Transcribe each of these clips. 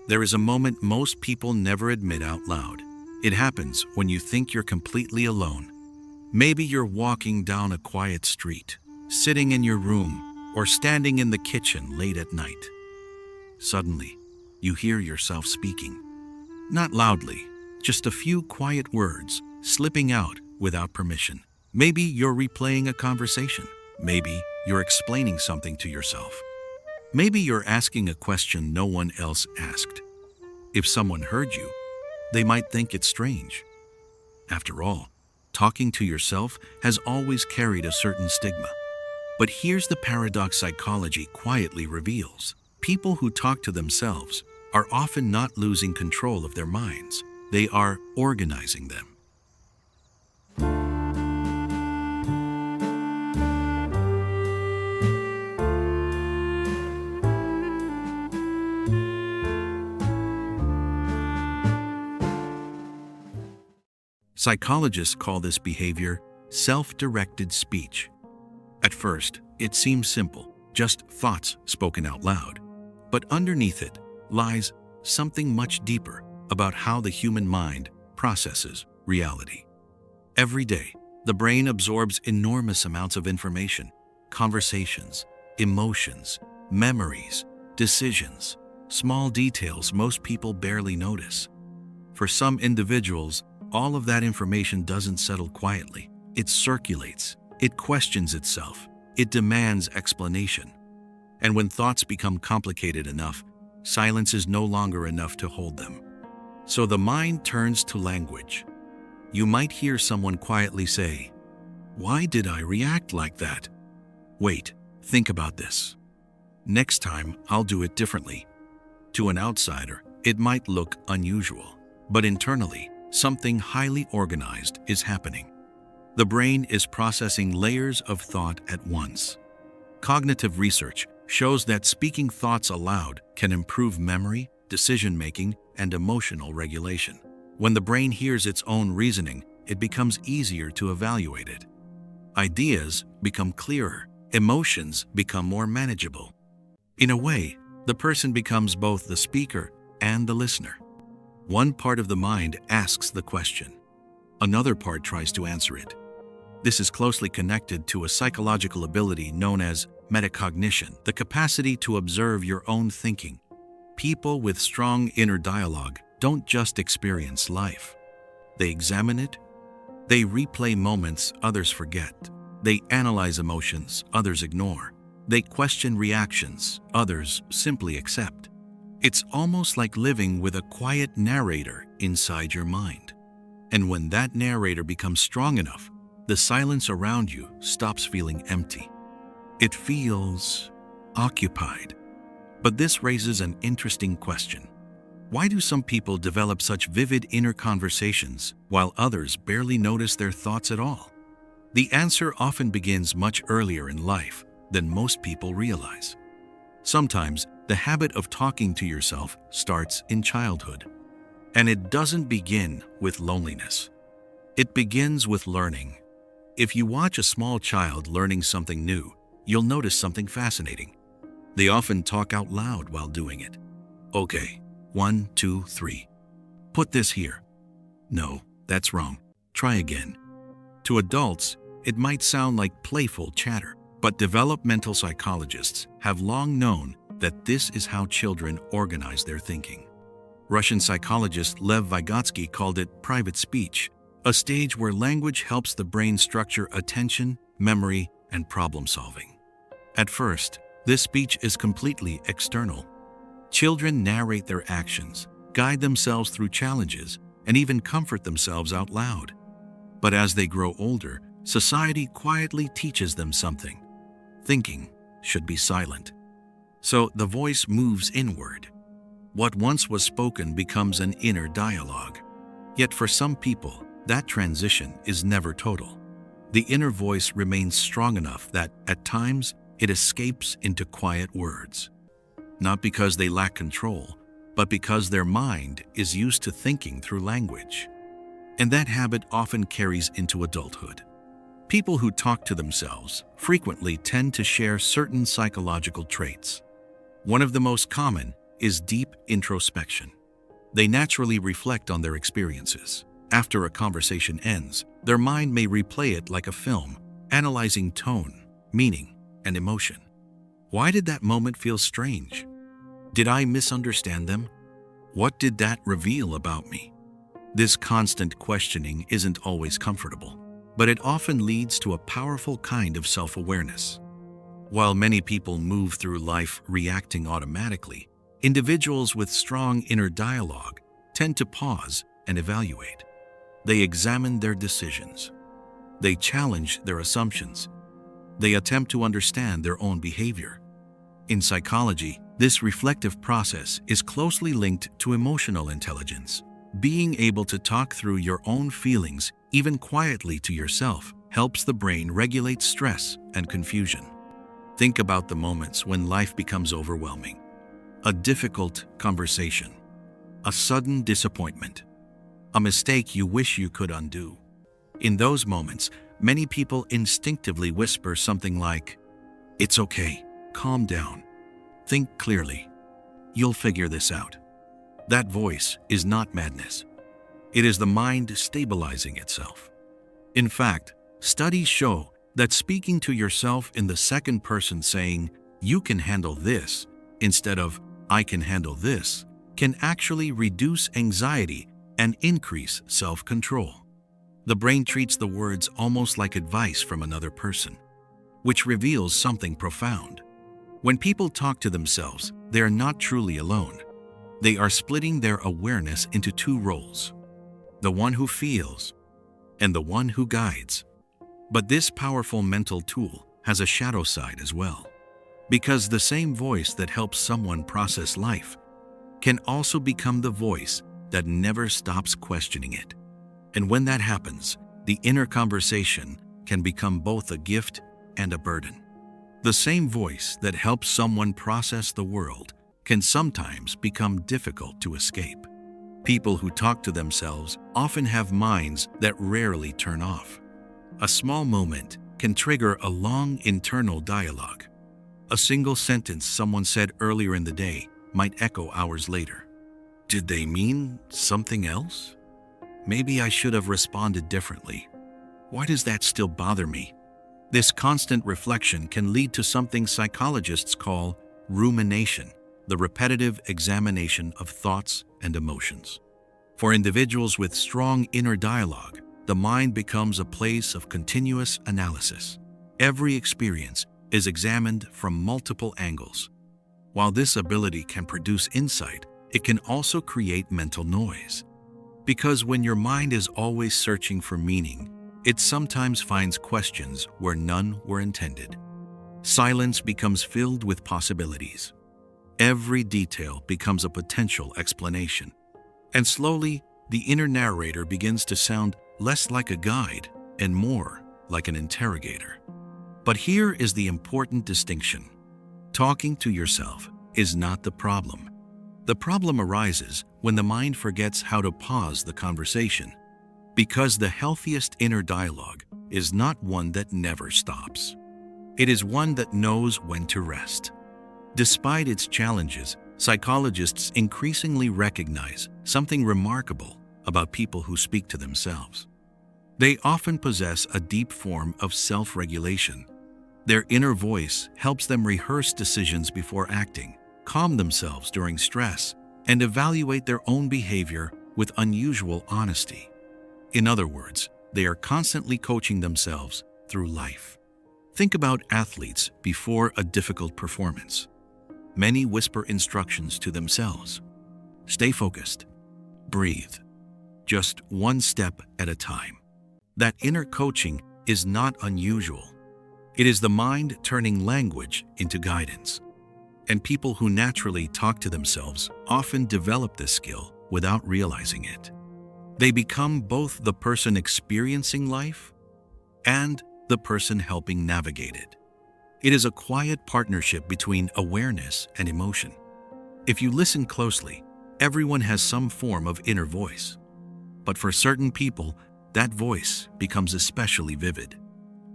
There is a moment most people never admit out loud. It happens when you think you're completely alone. Maybe you're walking down a quiet street, sitting in your room, or standing in the kitchen late at night. Suddenly, you hear yourself speaking. Not loudly, just a few quiet words slipping out without permission. Maybe you're replaying a conversation. Maybe you're explaining something to yourself. Maybe you're asking a question no one else asked. If someone heard you, they might think it's strange. After all, talking to yourself has always carried a certain stigma. But here's the paradox psychology quietly reveals. People who talk to themselves are often not losing control of their minds. They are organizing them. Psychologists call this behavior self-directed speech. At first, it seems simple, just thoughts spoken out loud. But underneath it lies something much deeper about how the human mind processes reality. Every day, the brain absorbs enormous amounts of information, conversations, emotions, memories, decisions, small details most people barely notice. For some individuals, all of that information doesn't settle quietly. It circulates, it questions itself, it demands explanation. And when thoughts become complicated enough, silence is no longer enough to hold them. So the mind turns to language. You might hear someone quietly say, "Why did I react like that? Wait, think about this. Next time, I'll do it differently." To an outsider, it might look unusual, but internally, something highly organized is happening. The brain is processing layers of thought at once. Cognitive research shows that speaking thoughts aloud can improve memory, decision-making, and emotional regulation. When the brain hears its own reasoning, it becomes easier to evaluate it. Ideas become clearer, emotions become more manageable. In a way, the person becomes both the speaker and the listener. One part of the mind asks the question. Another part tries to answer it. This is closely connected to a psychological ability known as metacognition, the capacity to observe your own thinking. People with strong inner dialogue don't just experience life. They examine it. They replay moments others forget. They analyze emotions others ignore. They question reactions others simply accept. It's almost like living with a quiet narrator inside your mind. And when that narrator becomes strong enough, the silence around you stops feeling empty. It feels occupied. But this raises an interesting question. Why do some people develop such vivid inner conversations while others barely notice their thoughts at all? The answer often begins much earlier in life than most people realize. Sometimes the habit of talking to yourself starts in childhood. And it doesn't begin with loneliness. It begins with learning. If you watch a small child learning something new, you'll notice something fascinating. They often talk out loud while doing it. "Okay, 1, 2, 3. Put this here. No, that's wrong. Try again." To adults, it might sound like playful chatter, but developmental psychologists have long known that this is how children organize their thinking. Russian psychologist Lev Vygotsky called it private speech, a stage where language helps the brain structure attention, memory, and problem solving. At first, this speech is completely external. Children narrate their actions, guide themselves through challenges, and even comfort themselves out loud. But as they grow older, society quietly teaches them something. Thinking should be silent. So the voice moves inward. What once was spoken becomes an inner dialogue. Yet for some people, that transition is never total. The inner voice remains strong enough that, at times, it escapes into quiet words. Not because they lack control, but because their mind is used to thinking through language. And that habit often carries into adulthood. People who talk to themselves frequently tend to share certain psychological traits. One of the most common is deep introspection. They naturally reflect on their experiences. After a conversation ends, their mind may replay it like a film, analyzing tone, meaning, and emotion. Why did that moment feel strange? Did I misunderstand them? What did that reveal about me? This constant questioning isn't always comfortable, but it often leads to a powerful kind of self-awareness. While many people move through life reacting automatically, individuals with strong inner dialogue tend to pause and evaluate. They examine their decisions. They challenge their assumptions. They attempt to understand their own behavior. In psychology, this reflective process is closely linked to emotional intelligence. Being able to talk through your own feelings, even quietly to yourself, helps the brain regulate stress and confusion. Think about the moments when life becomes overwhelming. A difficult conversation, a sudden disappointment, a mistake you wish you could undo. In those moments, many people instinctively whisper something like, "It's okay, calm down, think clearly, you'll figure this out." That voice is not madness. It is the mind stabilizing itself. In fact, studies show that speaking to yourself in the second person, saying, "You can handle this," instead of "I can handle this," can actually reduce anxiety and increase self-control. The brain treats the words almost like advice from another person, which reveals something profound. When people talk to themselves, they are not truly alone. They are splitting their awareness into two roles: the one who feels and the one who guides. But this powerful mental tool has a shadow side as well, because the same voice that helps someone process life can also become the voice that never stops questioning it. And when that happens, the inner conversation can become both a gift and a burden. The same voice that helps someone process the world can sometimes become difficult to escape. People who talk to themselves often have minds that rarely turn off. A small moment can trigger a long internal dialogue. A single sentence someone said earlier in the day might echo hours later. Did they mean something else? Maybe I should have responded differently. Why does that still bother me? This constant reflection can lead to something psychologists call rumination, the repetitive examination of thoughts and emotions. For individuals with strong inner dialogue, the mind becomes a place of continuous analysis. Every experience is examined from multiple angles. While this ability can produce insight, it can also create mental noise. Because when your mind is always searching for meaning, it sometimes finds questions where none were intended. Silence becomes filled with possibilities. Every detail becomes a potential explanation. And slowly, the inner narrator begins to sound less like a guide and more like an interrogator. But here is the important distinction. Talking to yourself is not the problem. The problem arises when the mind forgets how to pause the conversation, because the healthiest inner dialogue is not one that never stops. It is one that knows when to rest. Despite its challenges, psychologists increasingly recognize something remarkable about people who speak to themselves. They often possess a deep form of self-regulation. Their inner voice helps them rehearse decisions before acting, calm themselves during stress, and evaluate their own behavior with unusual honesty. In other words, they are constantly coaching themselves through life. Think about athletes before a difficult performance. Many whisper instructions to themselves. Stay focused. Breathe. Just one step at a time. That inner coaching is not unusual. It is the mind turning language into guidance. And people who naturally talk to themselves often develop this skill without realizing it. They become both the person experiencing life and the person helping navigate it. It is a quiet partnership between awareness and emotion. If you listen closely, everyone has some form of inner voice. But for certain people, that voice becomes especially vivid.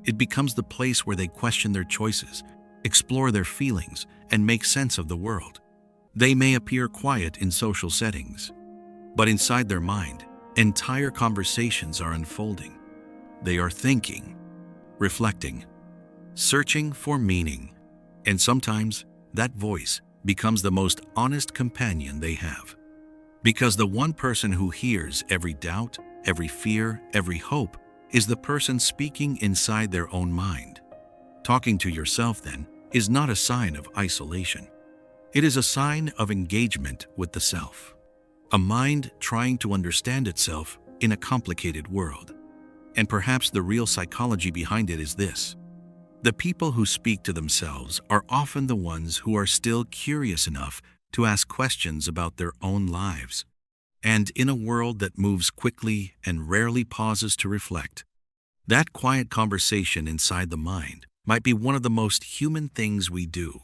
It becomes the place where they question their choices, explore their feelings, and make sense of the world. They may appear quiet in social settings, but inside their mind, entire conversations are unfolding. They are thinking, reflecting, searching for meaning, and sometimes that voice becomes the most honest companion they have. Because the one person who hears every doubt, every fear, every hope is the person speaking inside their own mind. Talking to yourself, then, is not a sign of isolation. It is a sign of engagement with the self, a mind trying to understand itself in a complicated world. And perhaps the real psychology behind it is this: the people who speak to themselves are often the ones who are still curious enough to ask questions about their own lives. And in a world that moves quickly and rarely pauses to reflect, that quiet conversation inside the mind might be one of the most human things we do.